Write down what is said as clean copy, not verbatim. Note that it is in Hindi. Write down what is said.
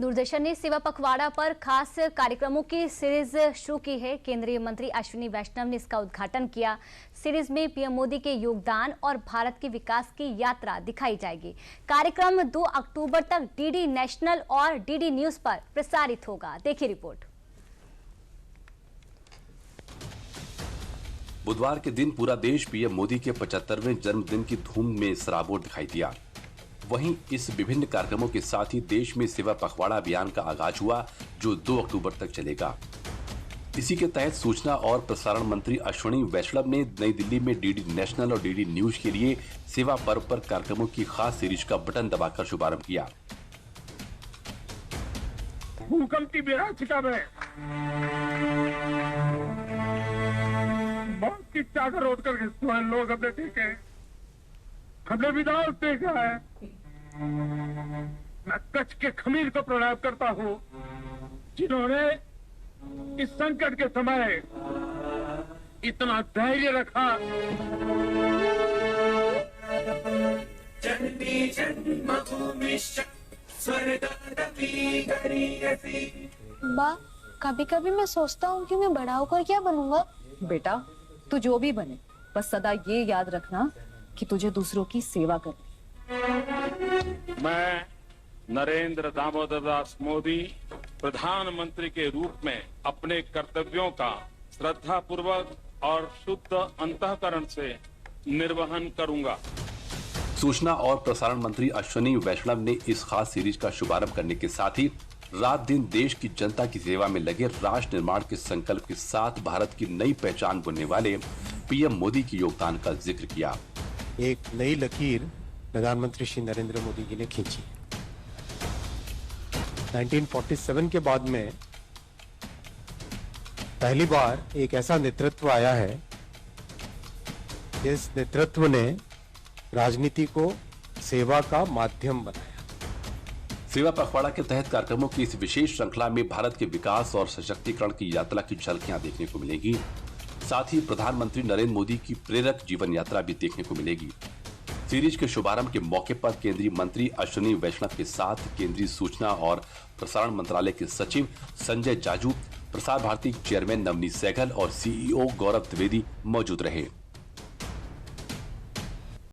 दूरदर्शन ने सेवा पखवाड़ा पर खास कार्यक्रमों की सीरीज शुरू की है। केंद्रीय मंत्री अश्विनी वैष्णव ने इसका उद्घाटन किया। सीरीज में पीएम मोदी के योगदान और भारत के विकास की यात्रा दिखाई जाएगी। कार्यक्रम 2 अक्टूबर तक डीडी नेशनल और डीडी न्यूज पर प्रसारित होगा। देखिए रिपोर्ट। बुधवार के दिन पूरा देश पीएम मोदी के 75वें जन्मदिन की धूम में सराबोर दिखाई दिया। वहीं इस विभिन्न कार्यक्रमों के साथ ही देश में सेवा पखवाड़ा अभियान का आगाज हुआ, जो 2 अक्टूबर तक चलेगा। इसी के तहत सूचना और प्रसारण मंत्री अश्विनी वैष्णव ने नई दिल्ली में डीडी नेशनल और डीडी न्यूज के लिए सेवा पर्व पर कार्यक्रमों की खास सीरीज का बटन दबाकर शुभारंभ किया। भूकंप की विरासत में मौत की चादर ओढ़ कर लोग हमने देखे, हमने विदाल देखा है। मैं कच्छ के खमीर को प्रणाम करता हूँ, जिन्होंने इस संकट के समय इतना धैर्य रखा। माँ, कभी कभी मैं सोचता हूँ कि मैं बड़ा होकर क्या बनूंगा। बेटा, तू जो भी बने, बस सदा ये याद रखना कि तुझे दूसरों की सेवा करनी। मैं नरेंद्र दामोदर दास मोदी प्रधानमंत्री के रूप में अपने कर्तव्यों का श्रद्धापूर्वक और शुद्ध अंतःकरण से निर्वहन करूंगा। सूचना और प्रसारण मंत्री अश्विनी वैष्णव ने इस खास सीरीज का शुभारंभ करने के साथ ही रात दिन देश की जनता की सेवा में लगे राष्ट्र निर्माण के संकल्प के साथ भारत की नई पहचान बुनने वाले पीएम मोदी के योगदान का जिक्र किया। एक नई लकीर प्रधानमंत्री श्री नरेंद्र मोदी जी ने खींची। 1947 के बाद में पहली बार एक ऐसा नेतृत्व आया है जिस नेतृत्व ने राजनीति को सेवा का माध्यम बनाया। सेवा पखवाड़ा के तहत कार्यक्रमों की इस विशेष श्रृंखला में भारत के विकास और सशक्तिकरण की यात्रा की झलकियां देखने को मिलेगी। साथ ही प्रधानमंत्री नरेंद्र मोदी की प्रेरक जीवन यात्रा भी देखने को मिलेगी। सीरीज के शुभारंभ के मौके पर केंद्रीय मंत्री अश्विनी वैष्णव के साथ केंद्रीय सूचना और प्रसारण मंत्रालय के सचिव संजय जाजू, प्रसार भारती चेयरमैन नवनीत सहगल और सीईओ गौरव द्विवेदी मौजूद रहे।